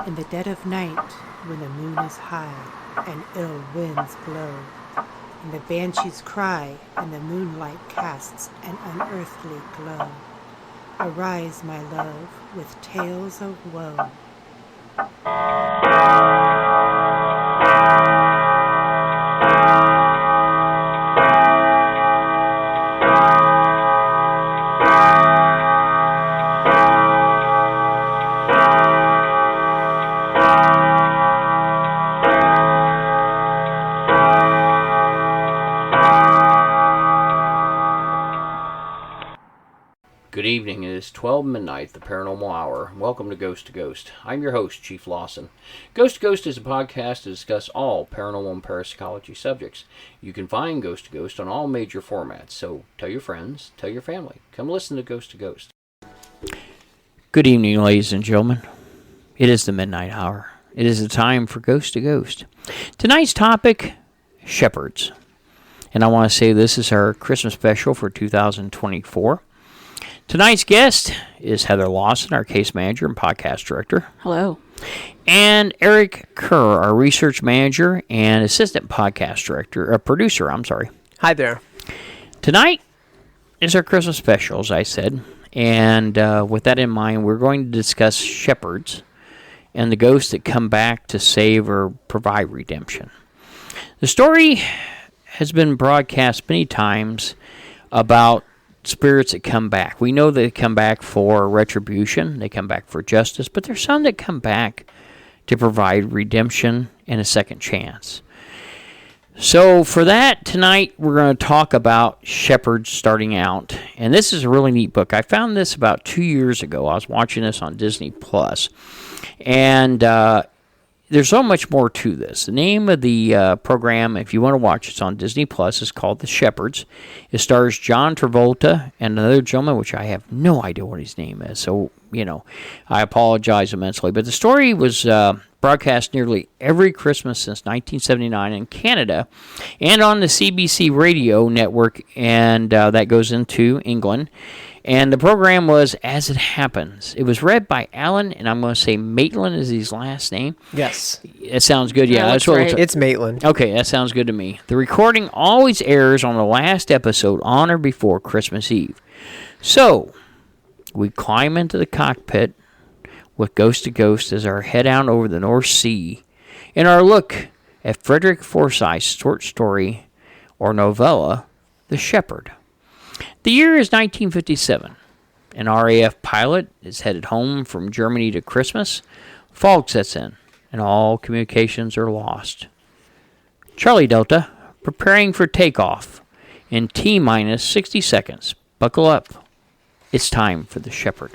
In the dead of night, when the moon is high and ill winds blow, and the banshees cry and the moonlight casts an unearthly glow, arise, my love, with tales of woe. Good evening. It is 12 midnight, the paranormal hour. Welcome to Ghost to Ghost. I'm your host, Chief Lawson. Ghost to Ghost is a podcast to discuss all paranormal and parapsychology subjects. You can find Ghost to Ghost on all major formats, so tell your friends, tell your family. Come listen to Ghost to Ghost. Good evening, ladies and gentlemen. It is the midnight hour. It is the time for Ghost to Ghost. Tonight's topic, shepherds. And I want to say this is our Christmas special for 2024. Tonight's guest is Heather Lawson, our case manager and podcast director. Hello. And Eric Kerr, our research manager and assistant podcast producer. Hi there. Tonight is our Christmas special, as I said. And with that in mind, we're going to discuss shepherds and the ghosts that come back to save or provide redemption. The story has been broadcast many times about spirits that come back. We know they come back for retribution, they come back for justice, but there's some that come back to provide redemption and a second chance. So for that, tonight we're going to talk about shepherds starting out. And this is a really neat book. I found this about 2 years ago. I was watching this on Disney Plus. And there's so much more to this. The name of the program, if you want to watch, it's on Disney Plus, is called The Shepherds. It stars John Travolta and another gentleman, which I have no idea what his name is. So, I apologize immensely. But the story was broadcast nearly every Christmas since 1979 in Canada and on the CBC radio network, and that goes into England. And the program was As It Happens. It was read by Alan, and I'm going to say Maitland is his last name. Yes. It sounds good. Yeah, that's right. It's Maitland. Okay, that sounds good to me. The recording always airs on the last episode on or before Christmas Eve. So, we climb into the cockpit with Ghost to Ghost as our head out over the North Sea in our look at Frederick Forsyth's short story or novella, The Shepherd. The year is 1957. An RAF pilot is headed home from Germany to Christmas. Fog sets in, and all communications are lost. Charlie Delta, preparing for takeoff in T-minus 60 seconds. Buckle up. It's time for the Shepherd.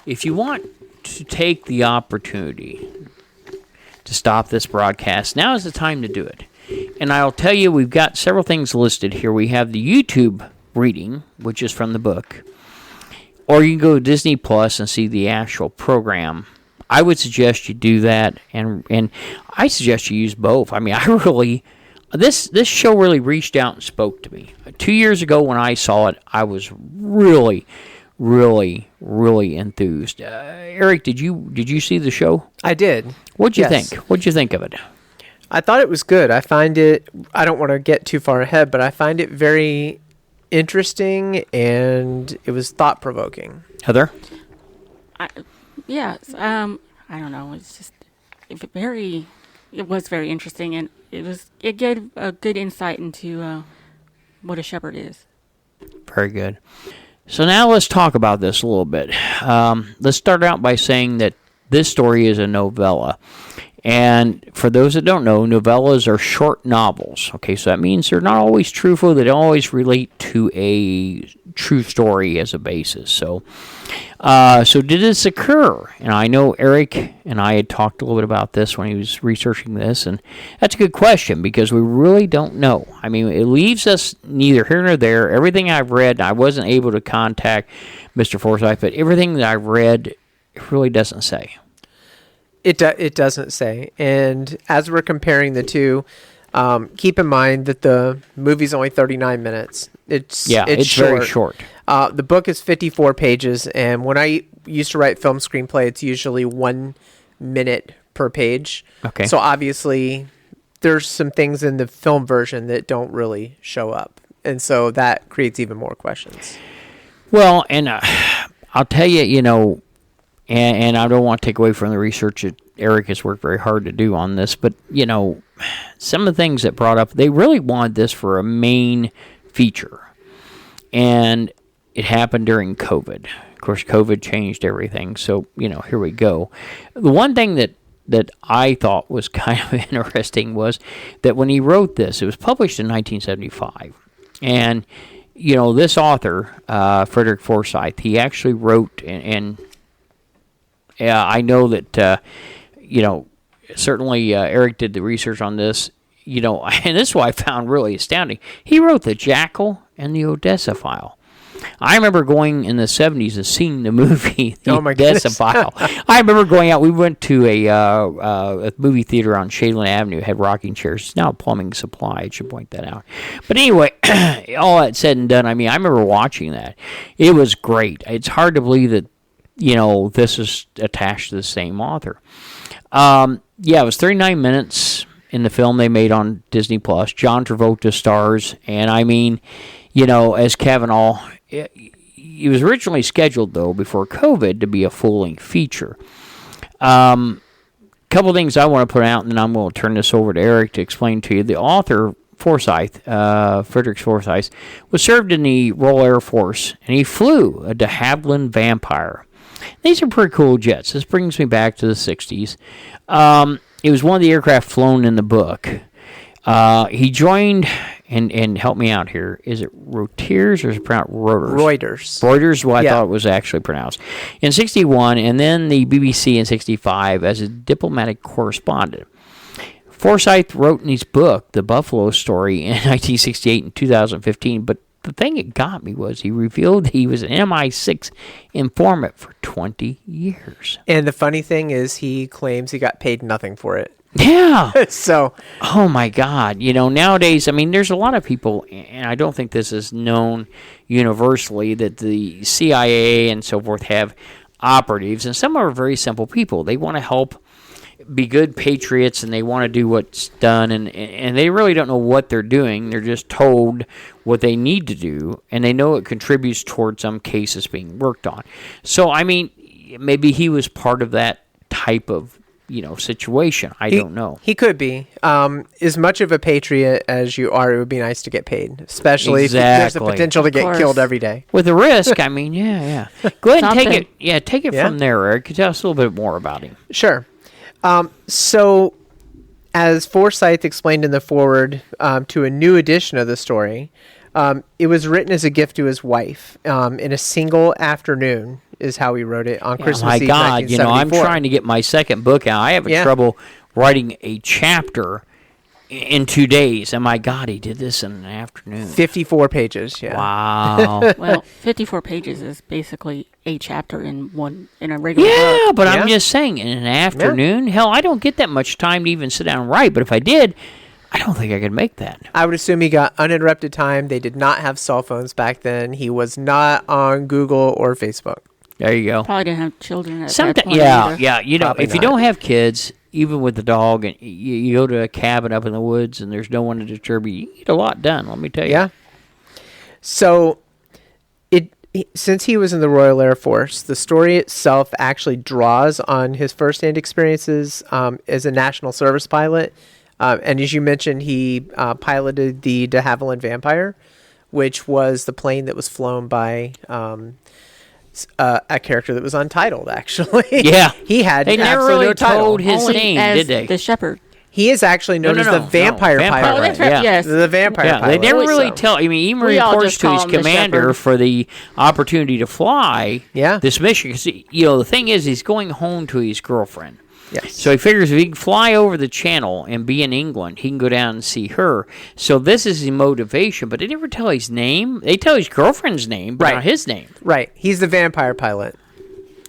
If you want to take the opportunity to stop this broadcast, now is the time to do it. And I'll tell you, we've got several things listed here. We have the YouTube reading, which is from the book, or you can go to Disney Plus and see the actual program. I would suggest you do that, and I suggest you use both. I mean, this show really reached out and spoke to me. 2 years ago when I saw it, I was really enthused. Eric, did you see the show? I did. What'd you think? What'd you think of it? I thought it was good. I don't want to get too far ahead, but I find it very interesting, and it was thought-provoking. Heather? Yes. I don't know. It's just it was very interesting, and it gave a good insight into what a shepherd is. Very good. So now let's talk about this a little bit. Let's start out by saying that this story is a novella. And for those that don't know, novellas are short novels. Okay, so that means they're not always truthful. They don't always relate to a true story as a basis. So did this occur? And I know Eric and I had talked a little bit about this when he was researching this, and that's a good question because we really don't know. I mean, it leaves us neither here nor there. Everything I've read, I wasn't able to contact Mr. Forsyth, but everything that I've read, it really doesn't say. It doesn't say. And as we're comparing the two, keep in mind that the movie's only 39 minutes. It's short. Very short. The book is 54 pages, and when I used to write film screenplay, it's usually 1 minute per page. Okay. So obviously, there's some things in the film version that don't really show up, and so that creates even more questions. Well, and I'll tell you, and I don't want to take away from the research that Eric has worked very hard to do on this, but, some of the things that brought up, they really wanted this for a main feature. And it happened during COVID. Of course, COVID changed everything. So, here we go. The one thing that I thought was kind of interesting was that when he wrote this, it was published in 1975. And, this author, Frederick Forsyth, he actually wrote, and I know that, certainly Eric did the research on this, and this is what I found really astounding. He wrote The Jackal and the Odessa File. I remember going in the 70s and seeing the movie, The Odessa File. I remember going out. We went to a movie theater on Shadeland Avenue. It had rocking chairs. It's now a plumbing supply. I should point that out. But anyway, all that said and done, I remember watching that. It was great. It's hard to believe that, this is attached to the same author. It was 39 minutes in the film they made on Disney Plus. John Travolta stars, and as Kavanaugh, it was originally scheduled though before COVID to be a full-length feature. Couple things I want to put out, and then I'm going to turn this over to Eric to explain to you. The author Forsyth, Frederick Forsyth, was served in the Royal Air Force, and he flew a de Havilland Vampire. These are pretty cool jets. This brings me back to the 60s. It was one of the aircraft flown in the book. He joined, and help me out here, is it Rotiers or is it pronounced Reuters? Reuters, I thought it was actually pronounced. In 61, and then the BBC in 65 as a diplomatic correspondent. Forsyth wrote in his book, The Buffalo Story, in 1968 and 2015, but the thing that got me was he revealed he was an MI6 informant for 20 years. And the funny thing is he claims he got paid nothing for it. Yeah. So. Oh, my God. Nowadays, there's a lot of people, and I don't think this is known universally, that the CIA and so forth have operatives, and some are very simple people. They want to help be good patriots, and they want to do what's done, and they really don't know what they're doing. They're just told what they need to do, and they know it contributes towards some cases being worked on. So, maybe he was part of that type of, situation. I don't know. He could be. As much of a patriot as you are, it would be nice to get paid, especially if there's the potential to get killed every day. With the risk, yeah. Go ahead and take it. Yeah, take it from there, Eric. Tell us a little bit more about him. Sure. So, as Forsyth explained in the foreword to a new edition of the story, it was written as a gift to his wife in a single afternoon, is how he wrote it on Christmas Eve, 1974. I'm trying to get my second book out. I have trouble writing a chapter in 2 days. And my God, he did this in an afternoon. 54 pages, yeah. Wow. Well, 54 pages is basically a chapter in a regular book. Yeah, but I'm just saying, in an afternoon, hell, I don't get that much time to even sit down and write. But if I did, I don't think I could make that. I would assume he got uninterrupted time. They did not have cell phones back then. He was not on Google or Facebook. There you go. Probably didn't have children at that point. Yeah. Probably if you don't have kids, even with the dog, and you go to a cabin up in the woods and there's no one to disturb you, you get a lot done, let me tell you. Yeah. So, since he was in the Royal Air Force, the story itself actually draws on his first-hand experiences as a national service pilot. And as you mentioned, he piloted the de Havilland Vampire, which was the plane that was flown by a character that was untitled, actually. Yeah. He had They never absolutely really no title. told his Only name, as did they? the shepherd. He is actually known as the Vampire Pilot. Oh, that's right. Yeah. Yes. The Vampire Pilot. They never really So. tell. Even We all reports just to his call him the commander shepherd. for the opportunity to fly Yeah. this mission. Because, the thing is, he's going home to his girlfriend. Yes. So he figures if he can fly over the channel and be in England, he can go down and see her. So this is his motivation, but they never tell his name. They tell his girlfriend's name, but not his name. Right. He's the Vampire Pilot.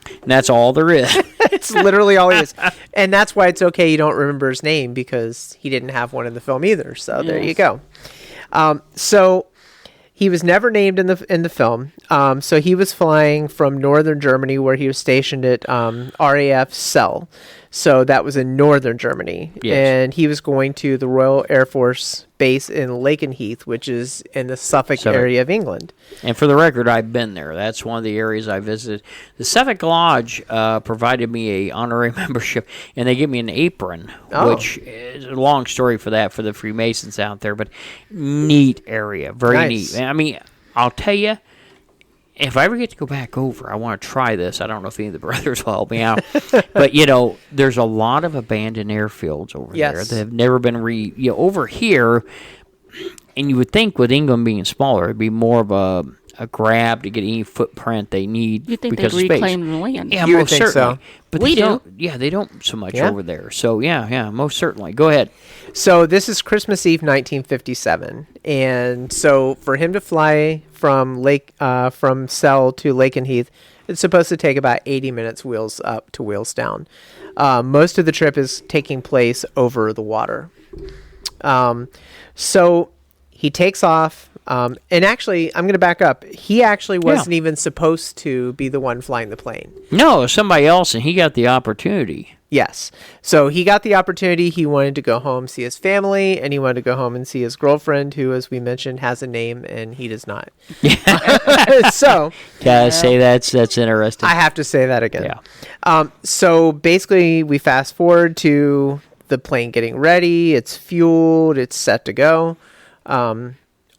And that's all there is. It's literally all he is. And that's why it's okay you don't remember his name, because he didn't have one in the film either. So there you go. So He was never named in the film. So he was flying from northern Germany, where he was stationed at RAF Cell. So that was in northern Germany. Yes. And he was going to the Royal Air Force Base in Lakenheath, which is in the Suffolk area of England. And for the record, I've been there. That's one of the areas I visited. The Suffolk Lodge provided me a honorary membership, and they gave me an apron, which is a long story for that, for the Freemasons out there, but neat area, very neat. I mean, I'll tell you, if I ever get to go back over, I want to try this. I don't know if any of the brothers will help me out. But, there's a lot of abandoned airfields over there that have never been over here. And you would think with England being smaller, it'd be more of a grab to get any footprint they need. You think because they'd of space. reclaim the land? Yeah, You would most think certainly. so. But We they do. don't. Yeah, they don't so much over there. So yeah, most certainly. Go ahead. So this is Christmas Eve, 1957, and so for him to fly from Cell to Lakenheath, it's supposed to take about 80 minutes wheels up to wheels down. Most of the trip is taking place over the water. So he takes off. And actually, I'm going to back up. He actually wasn't even supposed to be the one flying the plane. No, it was somebody else, and he got the opportunity. Yes. So he got the opportunity. He wanted to go home, see his family, and he wanted to go home and see his girlfriend, who, as we mentioned, has a name, and he does not. So Gotta say that's interesting. I have to say that again. Yeah. So basically, we fast forward to the plane getting ready. It's fueled. It's set to go.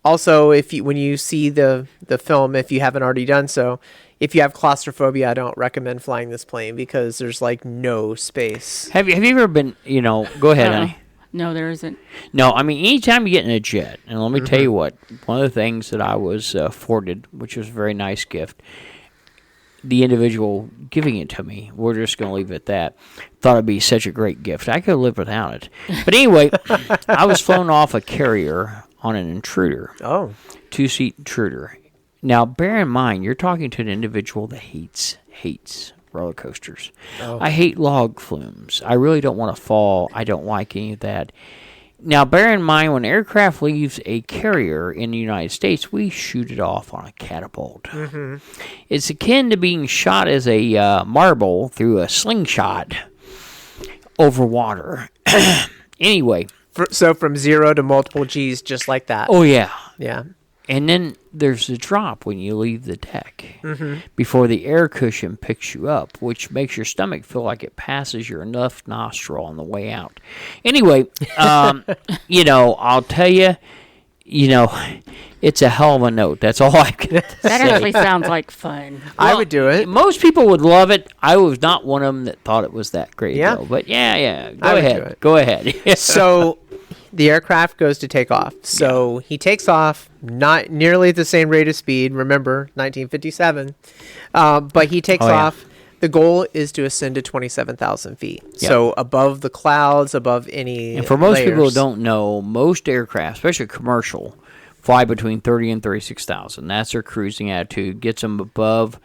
Also, when you see the film, if you haven't already done so, if you have claustrophobia, I don't recommend flying this plane because there's like no space. Have you ever been? Go ahead, honey. No, there isn't. No, I mean, anytime you get in a jet, and let me tell you what, one of the things that I was afforded, which was a very nice gift, the individual giving it to me, we're just going to leave it at that, thought it'd be such a great gift. I could live without it. But anyway, I was flown off a carrier on an intruder. Oh. 2-seat intruder. Now, bear in mind, you're talking to an individual that hates roller coasters. Oh. I hate log flumes. I really don't want to fall. I don't like any of that. Now, bear in mind, when aircraft leaves a carrier in the United States, we shoot it off on a catapult. Mm-hmm. It's akin to being shot as a marble through a slingshot over water. Anyway. So from 0 to multiple G's, just like that. Oh, yeah. Yeah. And then there's a drop when you leave the deck before the air cushion picks you up, which makes your stomach feel like it passes your left nostril on the way out. Anyway, I'll tell you, it's a hell of a note. That's all I can say. That actually sounds like fun. I would do it. Most people would love it. I was not one of them that thought it was that great, Yeah. though. But yeah, I would do it. Go ahead. So the aircraft goes to take off. So he takes off, not nearly at the same rate of speed. Remember, 1957. But he takes off. The goal is to ascend to 27,000 feet. Yep. So above the clouds, above any And for most people who layers. don't know, most aircraft, especially commercial, fly between 30 and 36,000. That's their cruising attitude. Gets them above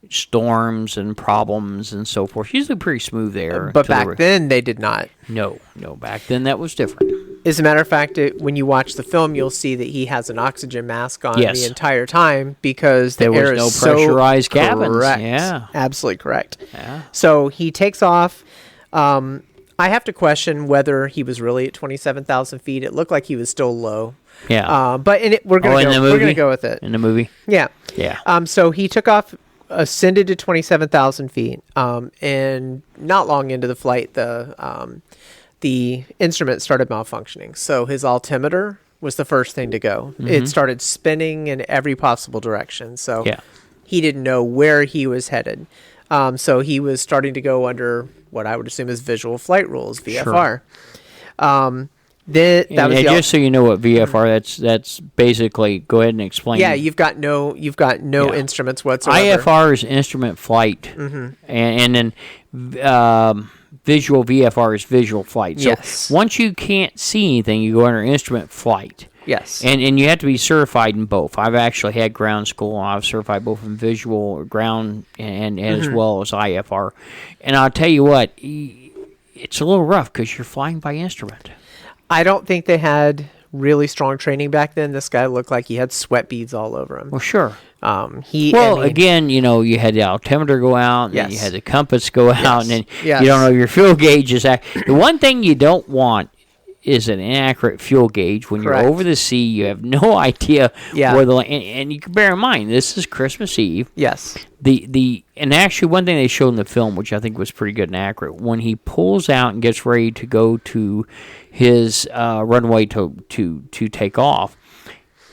storms and problems and so forth. Usually pretty smooth there. But back then, they did not. No. Back then that was different. As a matter of fact, when you watch the film, you'll see that he has an oxygen mask on Yes. the entire time because the There was air no is so pressurized cabins. correct. Yeah. Absolutely correct. Yeah. So he takes off. I have to question whether he was really at 27,000 feet. It looked like he was still low. Yeah. But we're in the movie? gonna go with it. In the movie? Yeah. Yeah. So he took off, ascended to 27,000 feet, and not long into the flight, the instrument started malfunctioning. So his altimeter was the first thing to go. It started spinning in every possible direction. So he didn't know where he was headed. So he was starting to go under what I would assume is visual flight rules, VFR. Just so you know what VFR, that's basically, go ahead and explain. Yeah, you've got no instruments whatsoever. IFR is instrument flight, and then visual VFR is visual flight. So once you can't see anything, you go under instrument flight. Yes. And you have to be certified in both. I've actually had ground school, and I've certified both in visual, ground, and as well as IFR. And I'll tell you what, it's a little rough because you're flying by instrument. I don't think they had really strong training back then. This guy looked like he had sweat beads all over him. Well, sure. Again, you had the altimeter go out, and then you had the compass go out, and then Yes. you don't know your fuel gauge is the one thing you don't want is an inaccurate fuel gauge when Correct. you're over the sea. You have no idea Yeah. where and you can bear in mind this is Christmas Eve. Yes. And actually one thing they showed in the film, which I think was pretty good and accurate, when he pulls out and gets ready to go to his runway to take off,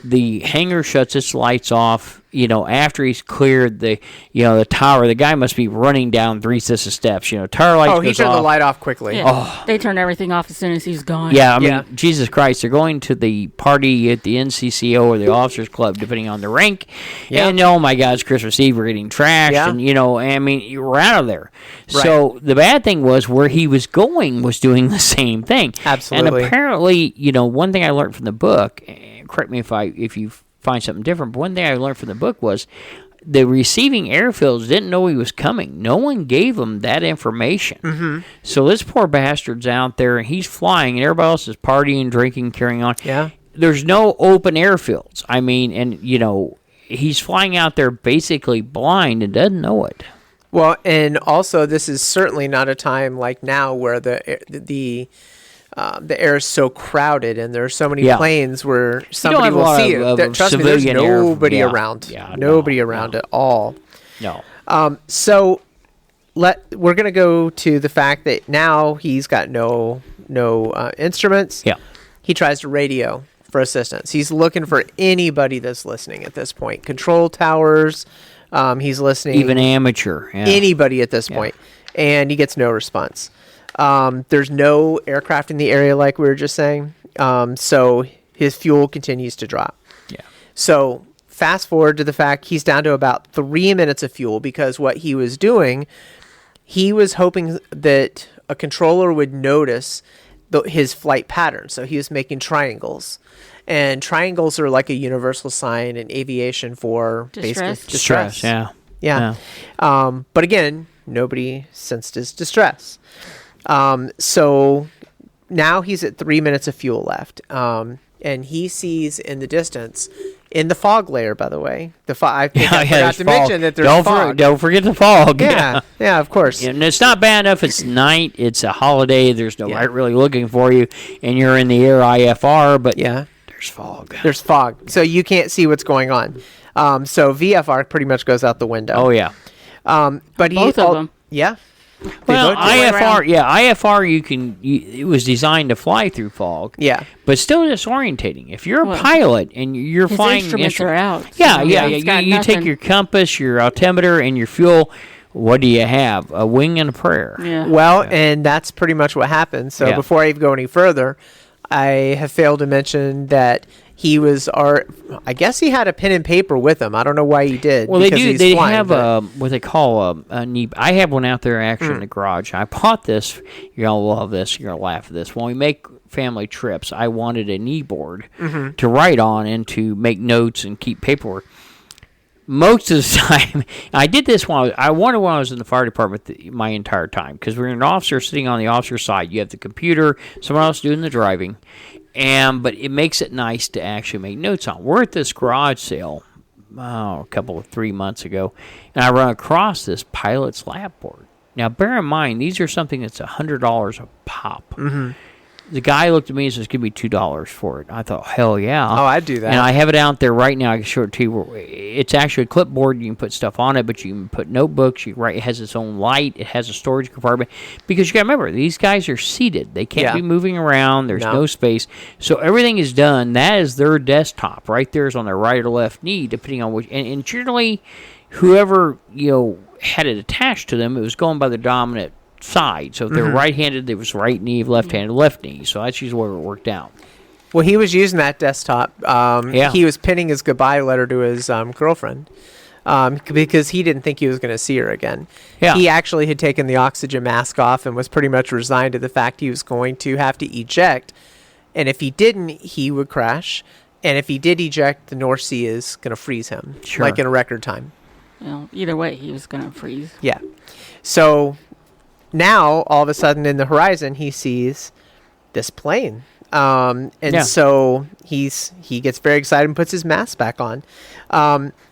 the hangar shuts its lights off. After he's cleared the tower, the guy must be running down 3 sets of steps. Tower lights. Oh, he turned the light off quickly. Yeah. Oh. They turned everything off as soon as he's gone. Yeah, I mean, Jesus Christ, they're going to the party at the NCCO or the Officers Club, depending on the rank. Yeah. And, oh, my God, it's Christmas Eve. We're getting trashed. Yeah. And, I mean, you were out of there. Right. So the bad thing was where he was going was doing the same thing. Absolutely. And apparently, one thing I learned from the book, correct me if you find something different, but one thing I learned from the book was the receiving airfields didn't know he was coming. No one gave him that information. Mm-hmm. So this poor bastard's out there, and he's flying, and everybody else is partying, drinking, carrying on. Yeah. There's no open airfields. I mean, and, he's flying out there basically blind and doesn't know it. Well, and also this is certainly not a time like now where the air is so crowded and there are so many planes where somebody have a will lot see of it. Trust me, there's civilian air. nobody around. Yeah, nobody around at all. No. So we're going to go to the fact that now he's got no instruments. Yeah. He tries to radio for assistance. He's looking for anybody that's listening at this point. Control towers. He's listening. Even amateur. Yeah. Anybody at this point. And he gets no response. There's no aircraft in the area like we were just saying. So his fuel continues to drop. Yeah. So fast forward to the fact he's down to about 3 minutes of fuel because what he was doing, he was hoping that a controller would notice his flight pattern. So he was making triangles. And triangles are like a universal sign in aviation for basically distress. Yeah. But again, nobody sensed his distress. So now he's at 3 minutes of fuel left. And he sees in the distance, in the fog layer, by the way, I forgot to mention that there's fog. Don't forget the fog. Yeah, of course. And it's not bad enough it's night, it's a holiday, there's no light really looking for you, and you're in the air IFR, but there's fog. There's fog. So you can't see what's going on. So VFR pretty much goes out the window. Oh, yeah. But both of them. Yeah. Well, IFR, it was designed to fly through fog. Yeah. But still disorientating. If you're a pilot and you're his flying... instruments are out. You take your compass, your altimeter, and your fuel. What do you have? A wing and a prayer. Yeah. Well, and that's pretty much what happened. So before I even go any further, I have failed to mention that he was I guess he had a pen and paper with him. I don't know why he did. Well, they do. They have what they call a knee. I have one out there actually in the garage. I bought this. You're gonna love this. You're gonna laugh at this. When we make family trips, I wanted a knee board to write on and to make notes and keep paperwork. Most of the time, I did this when I was in the fire department my entire time because we're an officer sitting on the officer side. You have the computer, someone else doing the driving, but it makes it nice to actually make notes on. We're at this garage sale, a couple of 3 months ago, and I run across this pilot's lap board. Now, bear in mind, these are something that's $100 a pop. Mm-hmm. The guy looked at me and says, "Give me $2 for it." I thought, hell yeah. Oh, I'd do that. And I have it out there right now. I can show it to you. It's actually a clipboard. You can put stuff on it, but you can put notebooks. It has its own light. It has a storage compartment. Because you got to remember, these guys are seated. They can't be moving around. There's no space. So everything is done. That is their desktop. Right there is on their right or left knee, depending on which. And generally, whoever had it attached to them, it was going by the dominant side. So if they're right-handed, it was right knee. If left-handed, left knee. So that's usually where it worked out. Well, he was using that desktop. He was pinning his goodbye letter to his girlfriend because he didn't think he was going to see her again. Yeah. He actually had taken the oxygen mask off and was pretty much resigned to the fact he was going to have to eject. And if he didn't, he would crash. And if he did eject, the North Sea is going to freeze him, like in a record time. Either way, he was going to freeze. Yeah. So now, all of a sudden, in the horizon, he sees this plane So he gets very excited and puts his mask back on.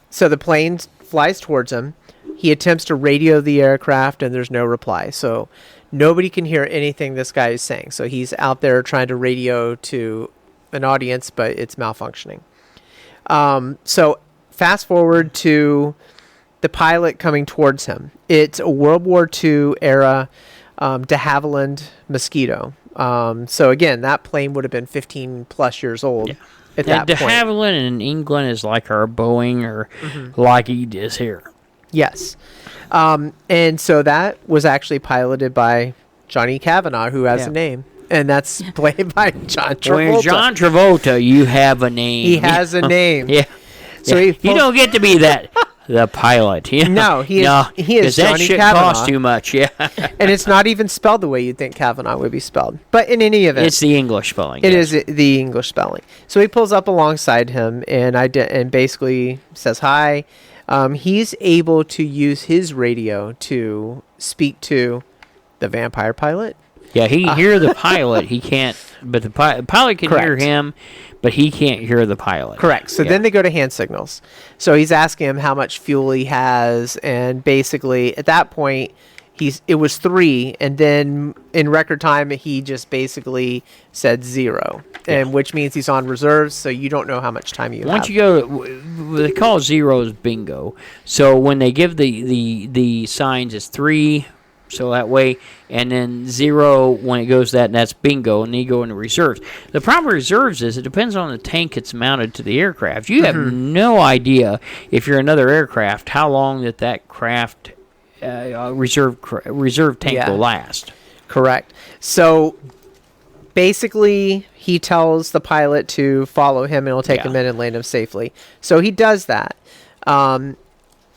So the plane flies towards him. He attempts to radio the aircraft, and there's no reply. So nobody can hear anything this guy is saying. So he's out there trying to radio to an audience, but it's malfunctioning. So fast forward to the pilot coming towards him. It's a World War II era de Havilland Mosquito. So again, that plane would have been 15 plus years old at that de point. Havilland in England is like our Boeing or Lockheed is here. Yes. And so that was actually piloted by Johnny Cavanaugh, who has a name. And that's played by John Travolta. When John Travolta, you have a name. He has a name. Yeah. So you don't get to be that the pilot. You know? No, he is that Johnny shit Cavanaugh. costs too much. Yeah. And it's not even spelled the way you'd think Cavanaugh would be spelled. But in any event, It's the English spelling. it is the English spelling. So he pulls up alongside him and basically says hi. He's able to use his radio to speak to the vampire pilot. Yeah, he can hear the pilot. He can't, but the pilot can hear Correct. him, but he can't hear the pilot. Correct. So then they go to hand signals. So he's asking him how much fuel he has, and basically at that point, it was 3, and then in record time he just basically said 0, and which means he's on reserves. So you don't know how much time you have. Once you go, they call zeros bingo. So when they give the signs, it's 3. So that way, and then 0 when it goes that, and that's bingo, and then you go into reserves. The problem with reserves is it depends on the tank it's mounted to the aircraft. You have no idea, if you're another aircraft, how long that craft reserve tank will last. Correct. So basically, he tells the pilot to follow him, and he'll take him in and land him safely. So he does that.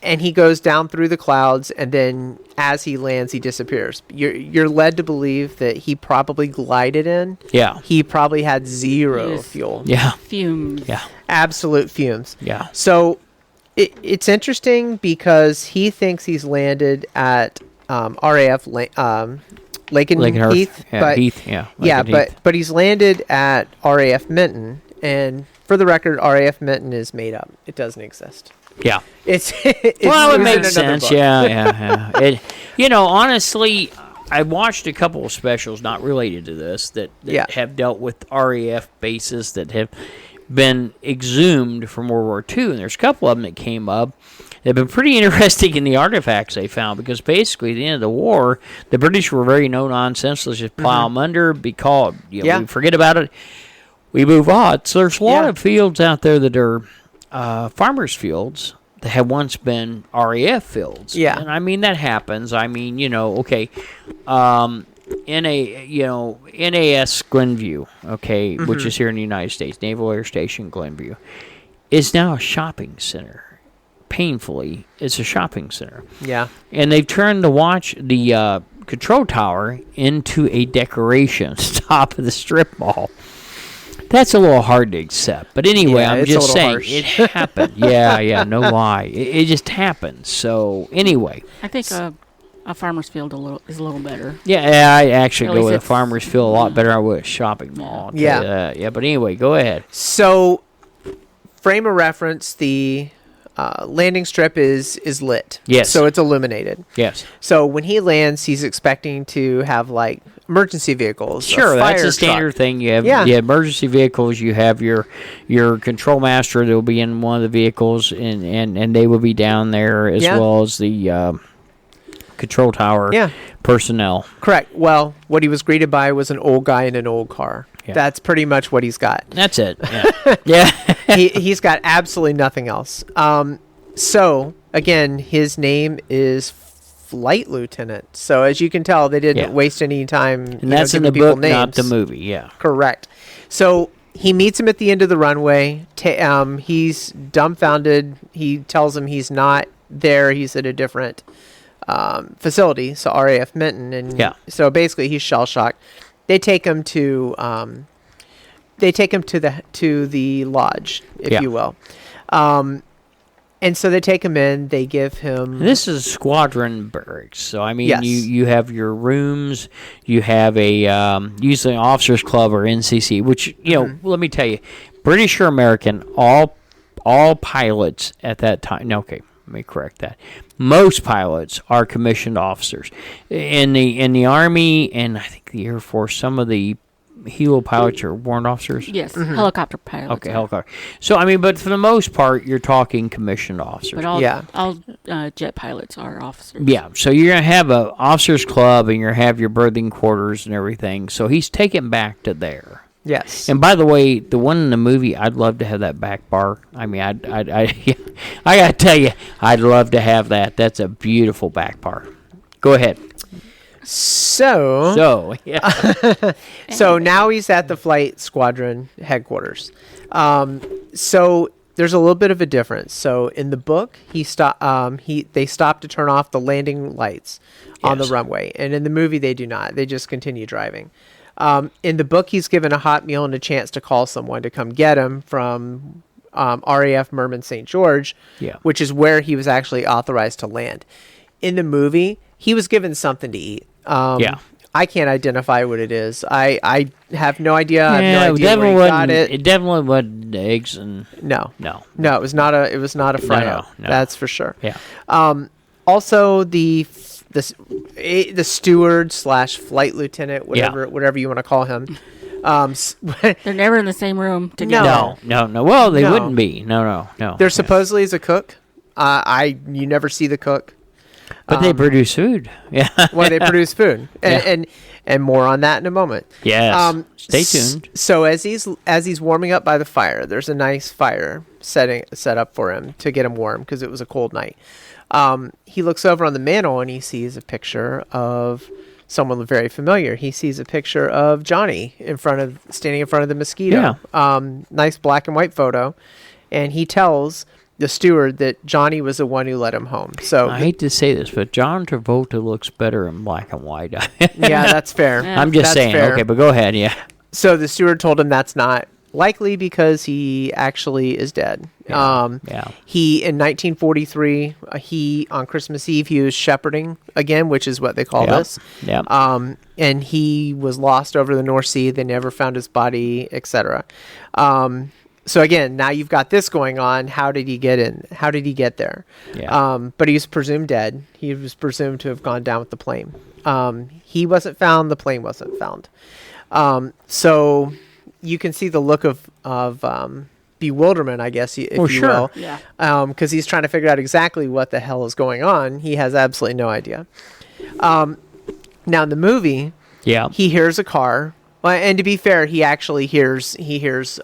And he goes down through the clouds, and then as he lands, he disappears. You're led to believe that he probably glided in. Yeah. He probably had 0 fuel. Yeah. Fumes. Yeah. Absolute fumes. Yeah. So it's interesting because he thinks he's landed at RAF Lake and Heath. Yeah, but Heath. Yeah. but he's landed at RAF Minton, and for the record, RAF Minton is made up. It doesn't exist. Yeah. It's Well, it was in makes another sense. book. Yeah. Honestly, I watched a couple of specials not related to this that have dealt with RAF bases that have been exhumed from World War II, and there's a couple of them that came up. They've been pretty interesting in the artifacts they found, because basically at the end of the war, the British were very no nonsense. Let's just plow them under, we forget about it, we move on. So there's a lot of fields out there that are farmers' fields that have once been RAF fields. Yeah. And I mean, that happens. I mean, NAS Glenview, which is here in the United States, Naval Air Station Glenview, is now a shopping center. Painfully, it's a shopping center. Yeah. And they've turned the control tower into a decoration top of the strip mall. That's a little hard to accept. But anyway, I'm just saying, harsh. it happened. Yeah, no lie. It just happened. So, anyway. I think a farmer's field is a little better. Yeah, I actually At go least with a it's- farmer's field a lot better than I would a shopping mall. I'll tell you that. Yeah, but anyway, go ahead. So, frame of reference, the landing strip is lit. Yes. So it's illuminated. Yes. So when he lands, he's expecting to have like emergency vehicles. Sure, that's fire a standard truck. thing. You have emergency vehicles. You have your control master that will be in one of the vehicles, and they will be down there as well as the control tower personnel. Correct. Well, what he was greeted by was an old guy in an old car. Yeah. That's pretty much what he's got. That's it. Yeah. He's got absolutely nothing else. So, again, his name is Flight Lieutenant. So, as you can tell, they didn't waste any time. And that's in the book, not the movie. Yeah. Correct. So, he meets him at the end of the runway. He's dumbfounded. He tells him he's not there. He's at a different facility, so RAF Minton. And so, basically, he's shell-shocked. They take him to the lodge, if you will, And so they take him in. They give him. And this is squadron barracks. So, I mean, Yes. you have your rooms. You have a usually an officers club or NCC, which, let me tell you, British or American, all pilots at that time. No, okay, let me correct that. Most pilots are commissioned officers. In the Army and I think the Air Force, some of the helo pilots are warrant officers. Yes, helicopter pilots. Okay, helicopter. So, I mean, but for the most part, you're talking commissioned officers. But all Yeah. jet pilots are officers. Yeah, so you're going to have a officers club and you're going to have your berthing quarters and everything. So he's taken back to there. Yes. And by the way, the one in the movie, I'd love to have that back bar. I mean, I got to tell you, I'd love to have that. That's a beautiful back bar. Go ahead. So yeah. So now he's at the flight squadron headquarters. So there's a little bit of a difference. So in the book, they stop to turn off the landing lights on the Yes. runway, and in the movie they do not. They just continue driving. In the book, he's given a hot meal and a chance to call someone to come get him from RAF Merman St. George, Yeah. which is where he was actually authorized to land. In the movie, he was given something to eat. Yeah. I can't identify what it is. I have no idea. I have no idea definitely where he got it. It definitely wasn't eggs and No, no. it was not a fry out. no. That's for sure. Yeah. Also, the steward / flight lieutenant, whatever you want to call him. They're never in the same room together. No. Well, they No. wouldn't be. No. There supposedly is a cook. You never see the cook. But they produce food. Yeah. Well, they produce food, and more on that in a moment. Yes. Stay tuned. So as he's warming up by the fire, there's a nice fire set up for him to get him warm because it was a cold night. He looks over on the mantle and he sees a picture of someone very familiar. He sees a picture of Johnny standing in front of the mosquito. Nice black and white photo, and he tells the steward that Johnny was the one who led him home. So I hate to say this, but John Travolta looks better in black and white. yeah, that's fair. Yeah. I'm just That's saying. fair. Okay, but go ahead. Yeah. So the steward told him that's not likely because he actually is dead. Yeah. He in 1943, on Christmas Eve he was shepherding again, which is what they call this. Yep. And he was lost over the North Sea. They never found his body, etc. So again, now you've got this going on. How did he get in? How did he get there? Yeah. But he was presumed dead. He was presumed to have gone down with the plane. He wasn't found. The plane wasn't found. So you can see the look of bewilderment, I guess, if you sure. will. Yeah. Because he's trying to figure out exactly what the hell is going on. He has absolutely no idea. Now in the movie, Yeah. he hears a car. Well, and to be fair, he actually hears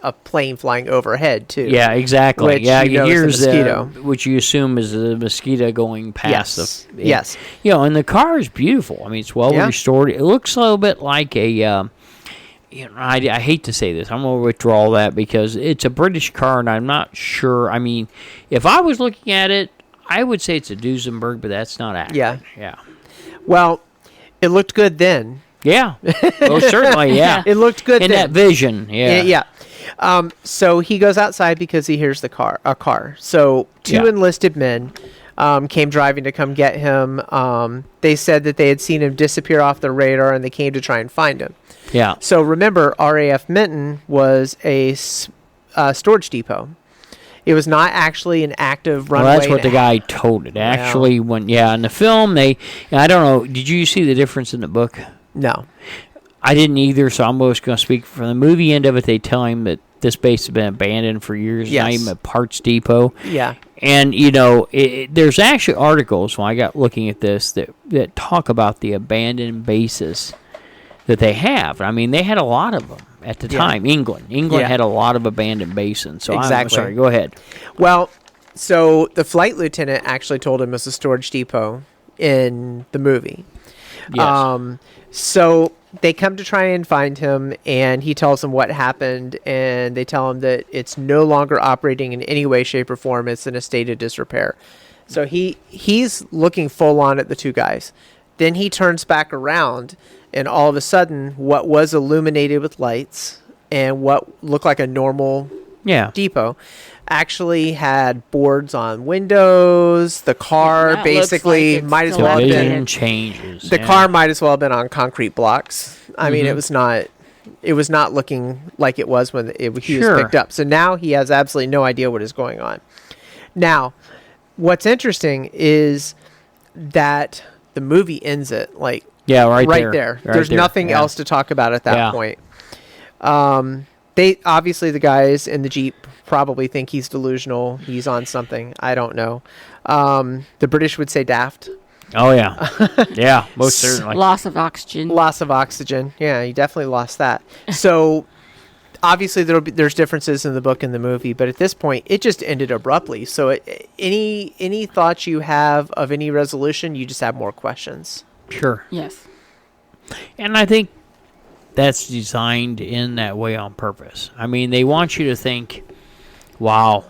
a plane flying overhead too. Yeah, exactly. Which Yeah, you you know is hear the mosquito. which you assume is the mosquito going past Yes. the. Yes. And the car is beautiful. I mean, it's well Yeah. restored. It looks a little bit like a. I hate to say this. I'm going to withdraw that because it's a British car, and I'm not sure. I mean, if I was looking at it, I would say it's a Duesenberg, but that's not accurate. Yeah. Yeah. Well, it looked good then. Yeah. Well, certainly, yeah. It looked good In then. that vision, yeah. Yeah. So he goes outside because he hears a car. So two Yeah. enlisted men came driving to come get him. They said that they had seen him disappear off the radar, and they came to try and find him. Yeah. So remember, RAF Minton was a storage depot. It was not actually an active runway. Well, that's what the guy told it. Actually, in the film, I don't know, did you see the difference in the book? No. I didn't either, so I'm just going to speak from the movie end of it. They tell him that this base has been abandoned for years. Yes. Not even a parts depot. Yeah. And, there's actually articles when I got looking at this that talk about the abandoned bases that they have. I mean, they had a lot of them at the time. England Yeah. had a lot of abandoned basins. So I'm Exactly. sorry, go ahead. Well, so the flight lieutenant actually told him it was a storage depot in the movie. Yes. So they come to try and find him, and he tells them what happened, and they tell him that it's no longer operating in any way, shape, or form. It's in a state of disrepair. So he's looking full on at the two guys. Then he turns back around, and all of a sudden, what was illuminated with lights and what looked like a normal depot actually had boards on windows. The car Yeah, it basically looks like might it's as well have dilapidated. been. changes. The car might as well have been on concrete blocks. I mean, it was not. It was not looking like it was when he was picked up. So now he has absolutely no idea what is going on. Now, what's interesting is that the movie ends it like right there. Right There's there. nothing else to talk about at that point. They obviously, the guys in the Jeep probably think he's delusional. He's on something. I don't know. The British would say daft. Oh yeah, yeah, most certainly. Loss of oxygen. Loss of oxygen. Yeah, he definitely lost that. So obviously there's differences in the book and the movie, but at this point it just ended abruptly. So any thoughts you have of any resolution, you just have more questions. Sure. Yes. And I think that's designed in that way on purpose. I mean, they want you to think, wow,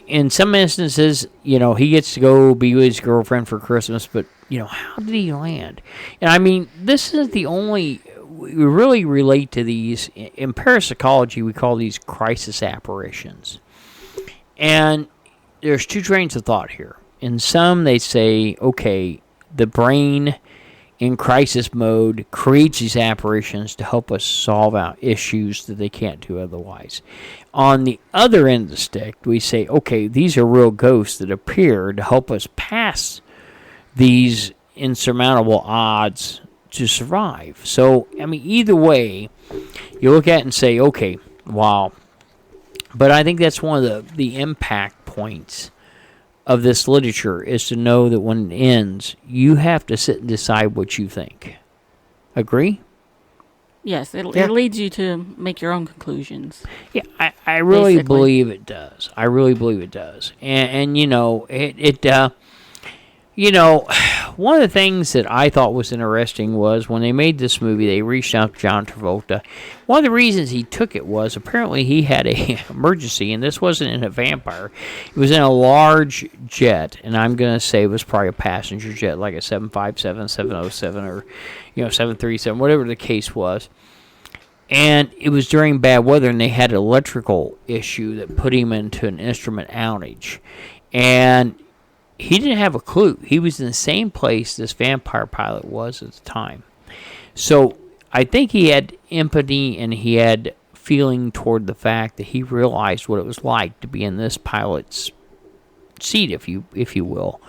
in some instances, he gets to go be with his girlfriend for Christmas, but, how did he land? And I mean, this isn't the only, we really relate to these, in parapsychology, we call these crisis apparitions. And there's two trains of thought here. In some, they say, okay, the brain in crisis mode creates these apparitions to help us solve out issues that they can't do otherwise. On the other end of the stick, we say, okay, these are real ghosts that appear to help us pass these insurmountable odds to survive. So, I mean, either way, you look at it and say, okay, wow. But I think that's one of the impact points of this literature is to know that when it ends, you have to sit and decide what you think. Agree? Yes, it leads you to make your own conclusions. Yeah, I really Basically. believe it does. I really believe it does. And one of the things that I thought was interesting was when they made this movie, they reached out to John Travolta. One of the reasons he took it was apparently he had a emergency, and this wasn't in a vampire. It was in a large jet, and I'm going to say it was probably a passenger jet, like a 757, 707, or 737, whatever the case was. And it was during bad weather, and they had an electrical issue that put him into an instrument outage. And he didn't have a clue. He was in the same place this vampire pilot was at the time. So I think he had empathy and he had feeling toward the fact that he realized what it was like to be in this pilot's seat, if you will.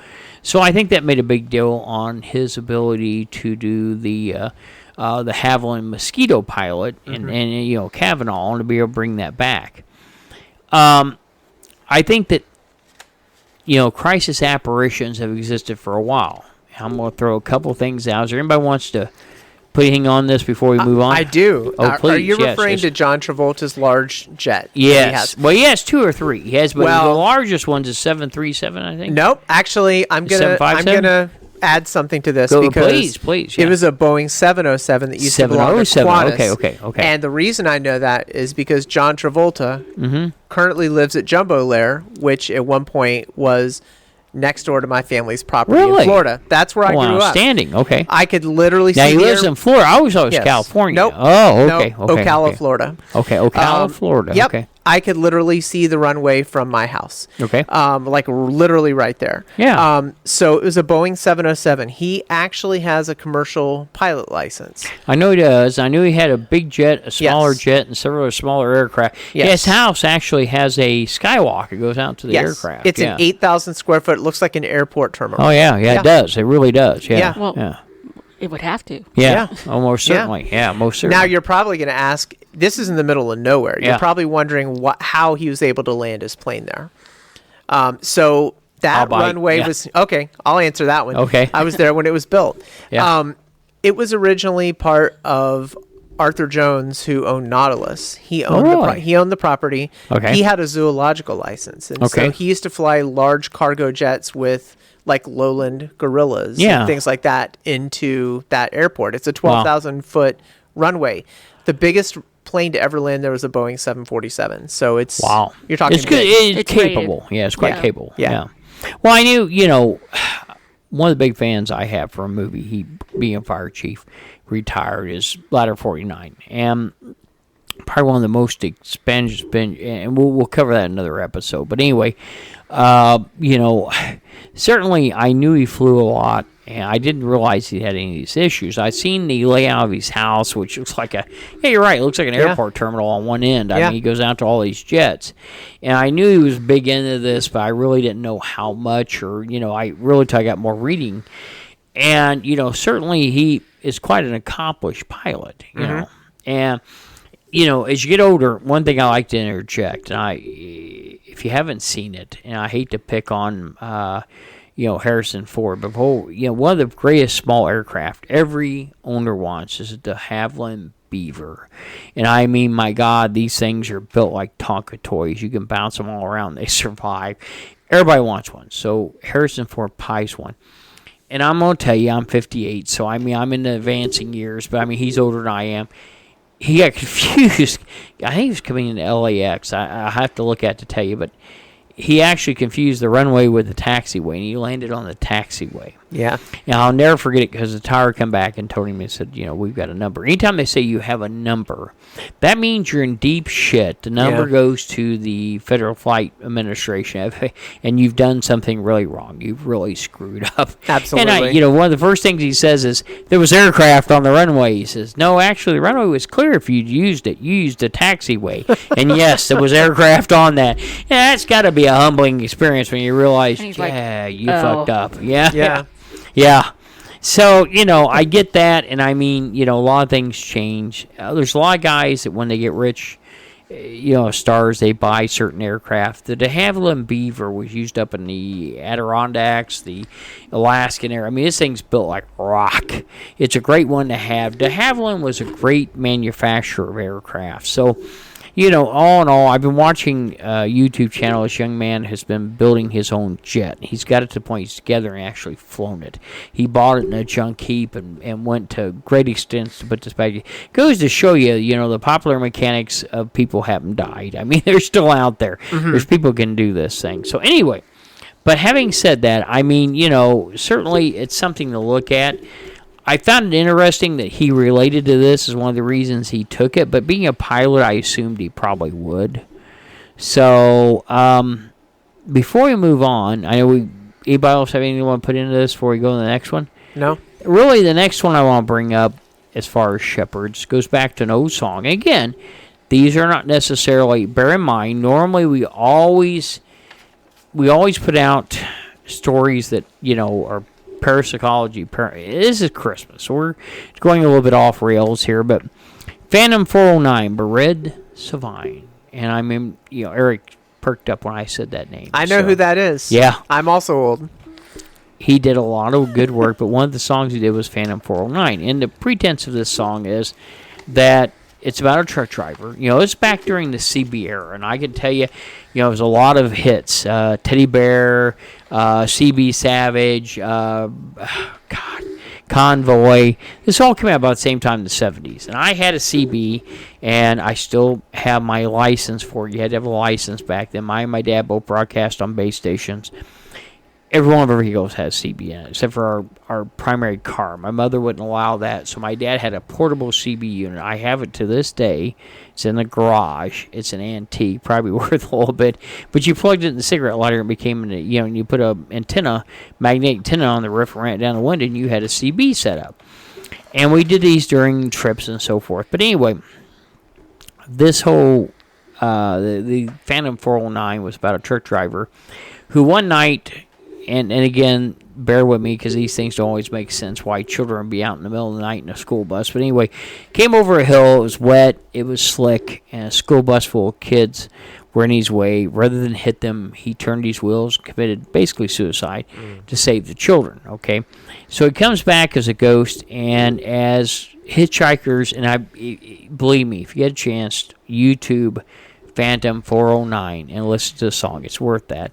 So I think that made a big deal on his ability to do the Havilland Mosquito pilot and Kavanaugh, and to be able to bring that back. I think that crisis apparitions have existed for a while. I'm going to throw a couple things out. Is there anybody wants to put anything on this before we move on? I do. Oh, please. Are you Yes, referring yes. to John Travolta's large jet? Yes. Well, he has two or three. He has, but Well- the largest one's a 737, I think. Nope. Actually, I'm gonna 757? add something to this Go, because please. it was a Boeing 707 that used to belong to 707. Qantas. Okay. And the reason I know that is because John Travolta currently lives at Jumbo Lair, which at one point was next door to my family's property Really? in Florida. That's where I grew up. Outstanding. Okay. I could literally Now see he lives in Florida. I always thought it was Yes. California. Nope. Oh, Nope. okay. Okay. Ocala, okay. Florida. Okay. Ocala, Florida. Yep. Okay. I could literally see the runway from my house. Okay. Like literally right there. Yeah. So it was a Boeing 707. He actually has a commercial pilot license. I know he does. I knew he had a big jet, a smaller Yes. jet, and several other smaller aircraft. Yes. His house actually has a skywalk. It goes out to the aircraft. It's an 8,000 square foot. It looks like an airport terminal. Oh, yeah. It does. It really does. Yeah. Yeah. Well, Yeah. it would have to. Yeah. Yeah. Oh, most certainly. Yeah, most certainly. Now you're probably going to ask, this is in the middle of nowhere. Yeah. You're probably wondering how he was able to land his plane there. So that I'll bite. runway Yeah. was, okay, I'll answer that one. Okay. I was there when it was built. Yeah. It was originally part of Arthur Jones, who owned Nautilus. He owned really? he owned the property. Okay. He had a zoological license, and Okay. so he used to fly large cargo jets with like lowland gorillas Yeah. and things like that into that airport. It's a 12,000 foot runway. The biggest plane to ever land there was a Boeing 747. So it's Wow. You're talking It's good. big. It's It's rated. capable. Yeah, it's quite Yeah. capable. Yeah. Yeah. Well, I knew, one of the big fans I have for a movie, he being a fire chief, retired, is Ladder 49. And probably one of the most expensive, and we'll cover that in another episode. But anyway, certainly I knew he flew a lot, and I didn't realize he had any of these issues. I seen the layout of his house, which looks like you're right, it looks like an airport terminal on one end. I mean, he goes out to all these jets, and I knew he was big into this, but I really didn't know how much, or, I really till I got more reading. And, certainly he is quite an accomplished pilot, you know, and, as you get older, one thing I like to interject, and if you haven't seen it, and I hate to pick on, Harrison Ford, but one of the greatest small aircraft every owner wants is the Havilland Beaver. And I mean, my God, these things are built like Tonka toys. You can bounce them all around. They survive. Everybody wants one. So Harrison Ford buys one. And I'm going to tell you, I'm 58, so I mean, I'm in the advancing years, but I mean, he's older than I am. He got confused. I think he was coming into LAX. I have to look at it to tell you, but he actually confused the runway with the taxiway, and he landed on the taxiway. Yeah. And I'll never forget it because the tower come back and told him, and said, we've got a number. Anytime they say you have a number, that means you're in deep shit. The number goes to the Federal Flight Administration, and you've done something really wrong. You've really screwed up. Absolutely. And one of the first things he says is, there was aircraft on the runway. He says, no, actually, the runway was clear if you'd used it. You used a taxiway. And yes, there was aircraft on that. Yeah, that's got to be a humbling experience when you realize, you fucked up. Yeah. Yeah. So, I get that, and I mean, a lot of things change. There's a lot of guys that when they get rich, stars, they buy certain aircraft. The de Havilland Beaver was used up in the Adirondacks, the Alaskan area. I mean, this thing's built like rock. It's a great one to have. De Havilland was a great manufacturer of aircraft. So, all in all, I've been watching a YouTube channel. This young man has been building his own jet. He's got it to the point he's together and actually flown it. He bought it in a junk heap and went to great extents to put this back. It goes to show you, the popular mechanics of people haven't died. I mean, they're still out there. There's people who can do this thing. So anyway, but having said that, I mean, certainly it's something to look at. I found it interesting that he related to this as one of the reasons he took it, but being a pilot, I assumed he probably would. So, before we move on, I know anybody else have anything you want to put into this before we go to the next one? No. Really, the next one I want to bring up, as far as shepherds, goes back to an old song. Again, these are not necessarily, bear in mind, normally we always put out stories that, are parapsychology. This is Christmas, so we're going a little bit off rails here, but Phantom 409 by Red Suvine. And I mean, Eric perked up when I said that name. I know who that is. Yeah. I'm also old. He did a lot of good work, but one of the songs he did was Phantom 409. And the pretense of this song is that it's about a truck driver. It's back during the CB era, and I can tell you, it was a lot of hits. Teddy Bear, CB Savage, Convoy. This all came out about the same time in the 70s. And I had a CB, and I still have my license for it. You had to have a license back then. My and my dad both broadcast on base stations. Every one of our vehicles has CB in it, except for our primary car. My mother wouldn't allow that, so my dad had a portable CB unit. I have it to this day. It's in the garage. It's an antique, probably worth a little bit. But you plugged it in the cigarette lighter and became, and you put a magnetic antenna on the roof and ran it down the window, and you had a CB set up. And we did these during trips and so forth. But anyway, this whole, the Phantom 409 was about a truck driver who one night... And again, bear with me because these things don't always make sense why children would be out in the middle of the night in a school bus. But anyway, came over a hill. It was wet. It was slick. And a school bus full of kids were in his way. Rather than hit them, he turned his wheels, committed basically suicide to save the children. Okay, so he comes back as a ghost, and as hitchhikers, and believe me, if you get a chance, YouTube Phantom 409 and listen to the song. It's worth that.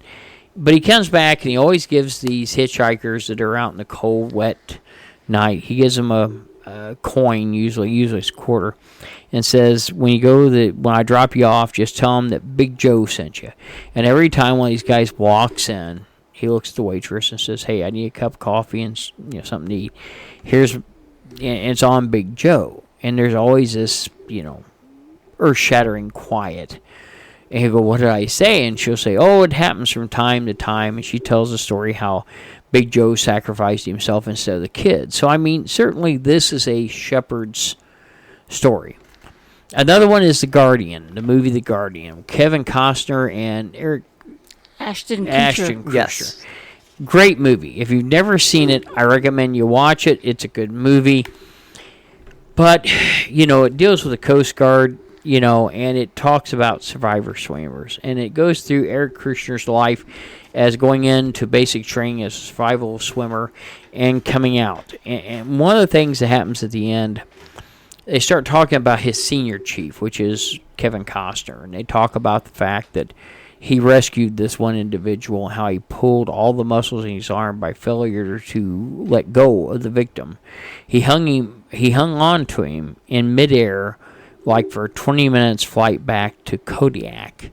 But he comes back, and he always gives these hitchhikers that are out in the cold, wet night, he gives them a coin, usually it's a quarter, and says, when I drop you off, just tell them that Big Joe sent you. And every time one of these guys walks in, he looks at the waitress and says, hey, I need a cup of coffee and something to eat. And it's on Big Joe. And there's always this, earth-shattering quiet. And he'll go, what did I say? And she'll say, oh, it happens from time to time. And she tells the story how Big Joe sacrificed himself instead of the kid. So, I mean, certainly this is a shepherd's story. Another one is The Guardian, the movie The Guardian. Kevin Costner and Ashton Kutcher. Yes. Great movie. If you've never seen it, I recommend you watch it. It's a good movie. But, it deals with the Coast Guard, and it talks about survivor swimmers. And it goes through Eric Kushner's life as going into basic training as a survival swimmer and coming out. And one of the things that happens at the end, they start talking about his senior chief, which is Kevin Costner. And they talk about the fact that he rescued this one individual, how he pulled all the muscles in his arm by failure to let go of the victim. He hung on to him in midair, like for a 20 minutes flight back to Kodiak,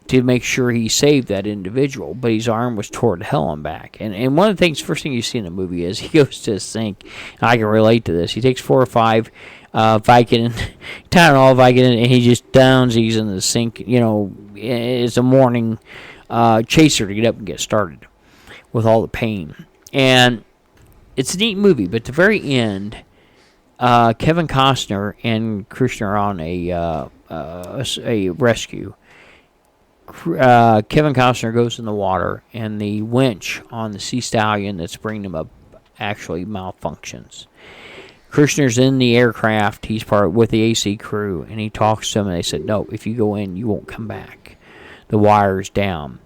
to make sure he saved that individual, but his arm was torn to hell and back. And one of the things, first thing you see in the movie is he goes to a sink. I can relate to this. He takes 4 or 5 Vicodin, Tylenol, Vicodin, and he just downs these in the sink. It's a morning chaser to get up and get started with all the pain. And it's a neat movie, but at the very end, Kevin Costner and Kushner are on a rescue. Kevin Costner goes in the water, and the winch on the Sea Stallion that's bringing him up actually malfunctions. Kushner's in the aircraft. He's part with the AC crew, and he talks to them, and they said, no, if you go in, you won't come back. The wire's down.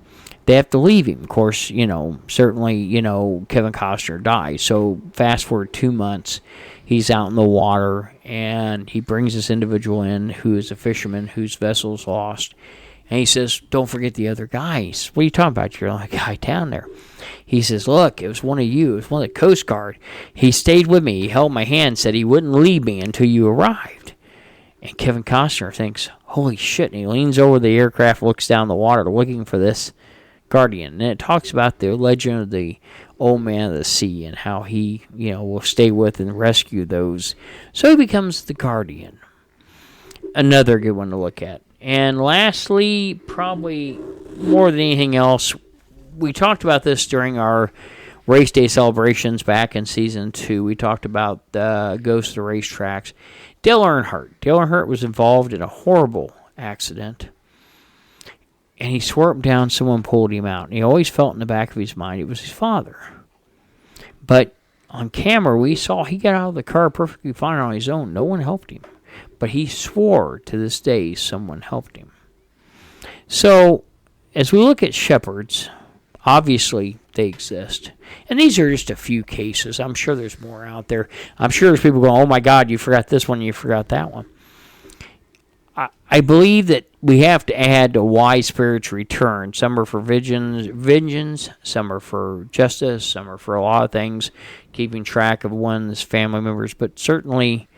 They have to leave him. Of course, certainly, Kevin Costner dies. So fast forward 2 months, he's out in the water, and he brings this individual in who is a fisherman whose vessel's lost. And he says, don't forget the other guys. What are you talking about? You're the only guy down there. He says, look, it was one of you. It was one of the Coast Guard. He stayed with me. He held my hand, said he wouldn't leave me until you arrived. And Kevin Costner thinks, holy shit. And he leans over the aircraft, looks down the water, looking for this Guardian. And it talks about the legend of the old man of the sea and how he, will stay with and rescue those. So he becomes the Guardian. Another good one to look at. And lastly, probably more than anything else, we talked about this during our race day celebrations back in season 2. We talked about Ghost of the Racetracks. Dale Earnhardt. Dale Earnhardt was involved in a horrible accident. And he swore up and down, someone pulled him out. And he always felt in the back of his mind it was his father. But on camera, we saw he got out of the car perfectly fine on his own. No one helped him. But he swore to this day someone helped him. So, as we look at shepherds, obviously they exist. And these are just a few cases. I'm sure there's more out there. I'm sure there's people going, oh my God, you forgot this one, you forgot that one. I believe that we have to add a wise spirit's return. Some are for vengeance, some are for justice, some are for a lot of things, keeping track of one's family members, but certainly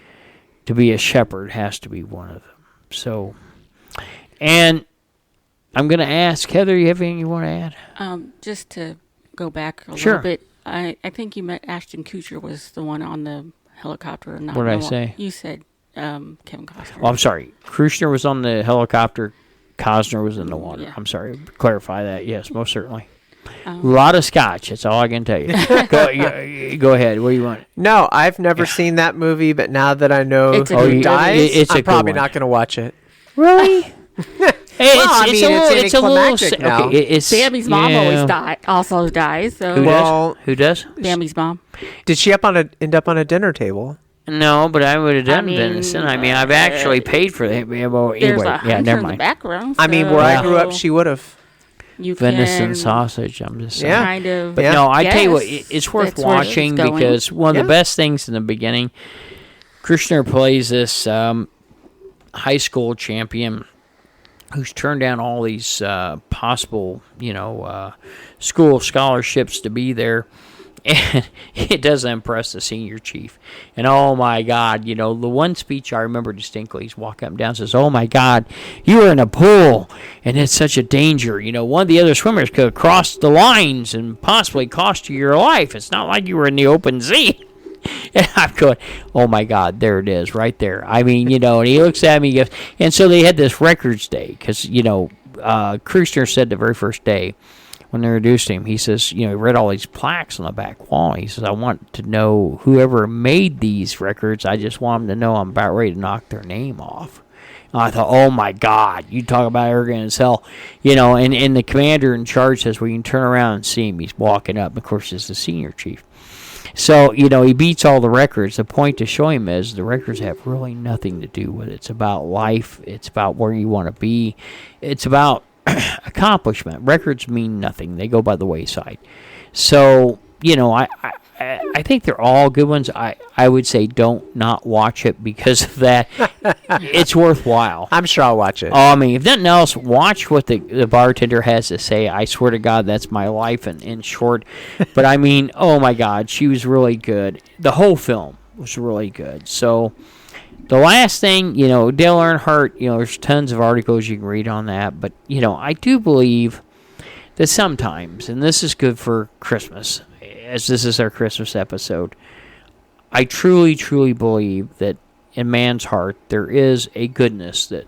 to be a shepherd has to be one of them. So, and I'm going to ask, Heather, you have anything you want to add? Just to go back a Sure. little bit, I think you met Ashton Kutcher was the one on the helicopter. Not What did I say? You said Kevin Costner. Oh, I'm sorry. Kushner was on the helicopter. Costner was in the water. Yeah. I'm sorry. Clarify that. Yes, most certainly. A lot of scotch. That's all I can tell you. Go ahead. What do you want? No, I've never seen that movie, but now that I know It's a who good movie. dies, It's a I'm good probably one. not going to watch it. Really? Hey, it's anticlimactic now. Okay, it's Sammy's mom also dies. So Who Well, does? Who does? Sammy's mom. Did she end up on a dinner table? No, but I would have done I mean, venison. I mean, I've actually paid for that. Well, There's anyway, a yeah, hunter never in the mind. background. I mean, where I grew up, so she would have. you Venison can sausage. I'm just saying. Yeah. kind of. But Yeah. no, I tell you what, guess it's worth that's where she's watching going. because one of Yeah. the best things in the beginning, Kushner plays this high school champion who's turned down all these possible, school scholarships to be there. And it doesn't impress the senior chief. And oh my God, the one speech I remember distinctly, he's walking up and down and says, oh my God, you were in a pool and it's such a danger. One of the other swimmers could have crossed the lines and possibly cost you your life. It's not like you were in the open sea. And I'm going, oh my God, there it is, right there. I mean, and he looks at me, he goes, and so they had this records day, because, Krusner said the very first day when they introduced him, he says, he read all these plaques on the back wall. He says, I want to know whoever made these records, I just want them to know I'm about ready to knock their name off. And I thought, oh my God, you talk about arrogant as hell. And the commander in charge says, well, you can turn around and see him. He's walking up. Of course, it's the senior chief. So, he beats all the records. The point to show him is the records have really nothing to do with it. It's about life. It's about where you want to be. It's about accomplishment. Records mean nothing. They go by the wayside. So, I think they're all good ones. I would say don't not watch it because of that. It's worthwhile. I'm sure I'll watch it. Oh, I mean, if nothing else, watch what the bartender has to say. I swear to God, that's my life in short. But I mean, oh my God, she was really good. The whole film was really good. So the last thing, Dale Earnhardt, there's tons of articles you can read on that. But, I do believe that sometimes, and this is good for Christmas, as this is our Christmas episode, I truly, truly believe that in man's heart there is a goodness that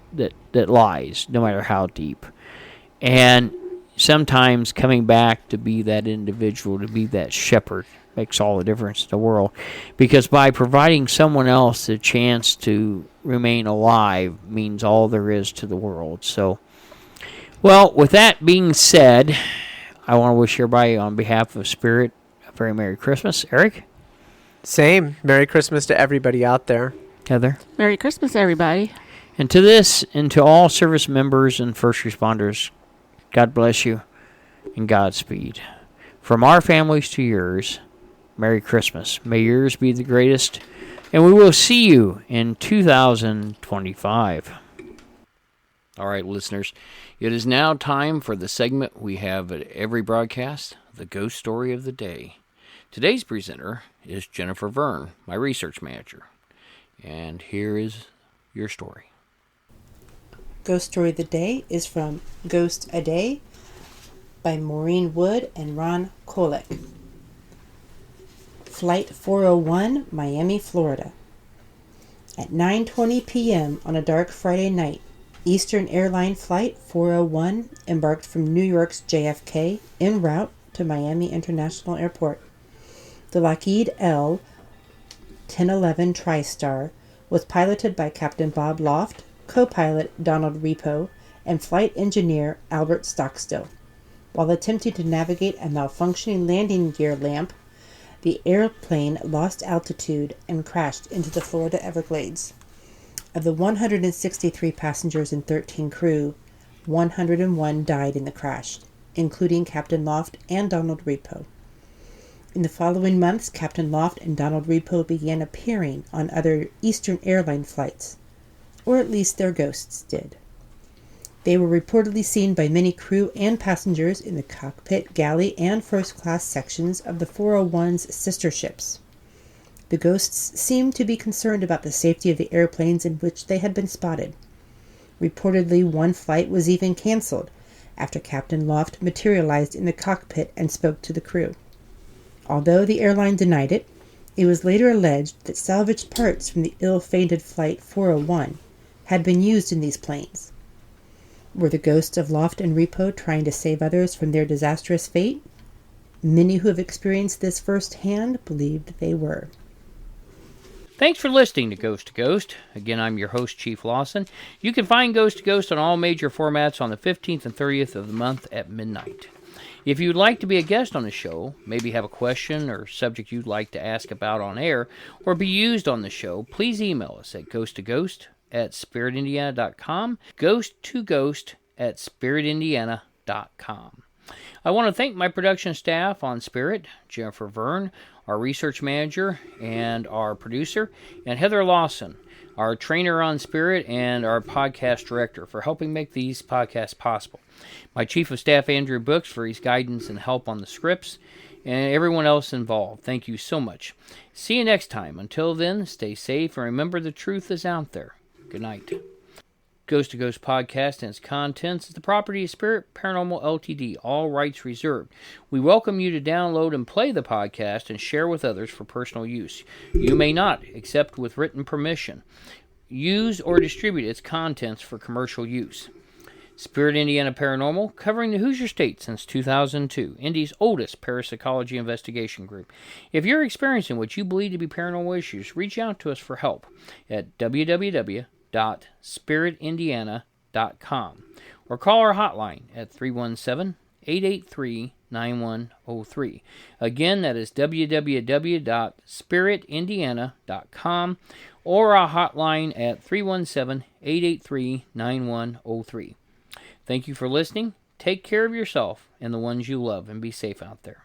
lies, no matter how deep. And sometimes coming back to be that individual, to be that shepherd, makes all the difference in the world. Because by providing someone else the chance to remain alive means all there is to the world. So, well, with that being said, I want to wish everybody on behalf of Spirit a very Merry Christmas. Eric? Same. Merry Christmas to everybody out there. Heather? Merry Christmas, everybody. And to this, and to all service members and first responders, God bless you and Godspeed. From our families to yours, Merry Christmas. May yours be the greatest, and we will see you in 2025. All right, listeners, it is now time for the segment we have at every broadcast, the Ghost Story of the Day. Today's presenter is Jennifer Verne, my research manager. And here is your story. Ghost Story of the Day is from Ghost a Day by Maureen Wood and Ron Kolek. Flight 401, Miami, Florida. At 9:20 p.m. on a dark Friday night, Eastern Airline Flight 401 embarked from New York's JFK en route to Miami International Airport. The Lockheed L 1011 TriStar was piloted by Captain Bob Loft, co-pilot Donald Repo, and flight engineer Albert Stockstill. While attempting to navigate a malfunctioning landing gear lamp, the airplane lost altitude and crashed into the Florida Everglades. Of the 163 passengers and 13 crew, 101 died in the crash, including Captain Loft and Donald Repo. In the following months, Captain Loft and Donald Repo began appearing on other Eastern Airline flights, or at least their ghosts did. They were reportedly seen by many crew and passengers in the cockpit, galley, and first-class sections of the 401's sister ships. The ghosts seemed to be concerned about the safety of the airplanes in which they had been spotted. Reportedly, one flight was even canceled after Captain Loft materialized in the cockpit and spoke to the crew. Although the airline denied it, it was later alleged that salvaged parts from the ill-fated Flight 401 had been used in these planes. Were the ghosts of Loft and Repo trying to save others from their disastrous fate? Many who have experienced this firsthand believed they were. Thanks for listening to Ghost. Again, I'm your host, Chief Lawson. You can find Ghost on all major formats on the 15th and 30th of the month at midnight. If you'd like to be a guest on the show, maybe have a question or subject you'd like to ask about on air or be used on the show, please email us at ghosttoghost@spiritindiana.com, ghosttoghost@spiritindiana.com. I want to thank my production staff on Spirit, Jennifer Verne, our research manager and our producer, and Heather Lawson, our trainer on Spirit and our podcast director, for helping make these podcasts possible. My chief of staff, Andrew Brooks, for his guidance and help on the scripts, and everyone else involved. Thank you so much. See you next time. Until then, stay safe and remember the truth is out there. Good night. Ghost to Ghost podcast and its contents is the property of Spirit Paranormal Ltd., all rights reserved. We welcome you to download and play the podcast and share with others for personal use. You may not, except with written permission, use or distribute its contents for commercial use. Spirit Indiana Paranormal, covering the Hoosier State since 2002, Indy's oldest parapsychology investigation group. If you're experiencing what you believe to be paranormal issues, reach out to us for help at www.spiritindiana.com or call our hotline at 317-883-9103. Again, that is www.spiritindiana.com or our hotline at 317-883-9103. Thank you for listening. Take care of yourself and the ones you love, and be safe out there.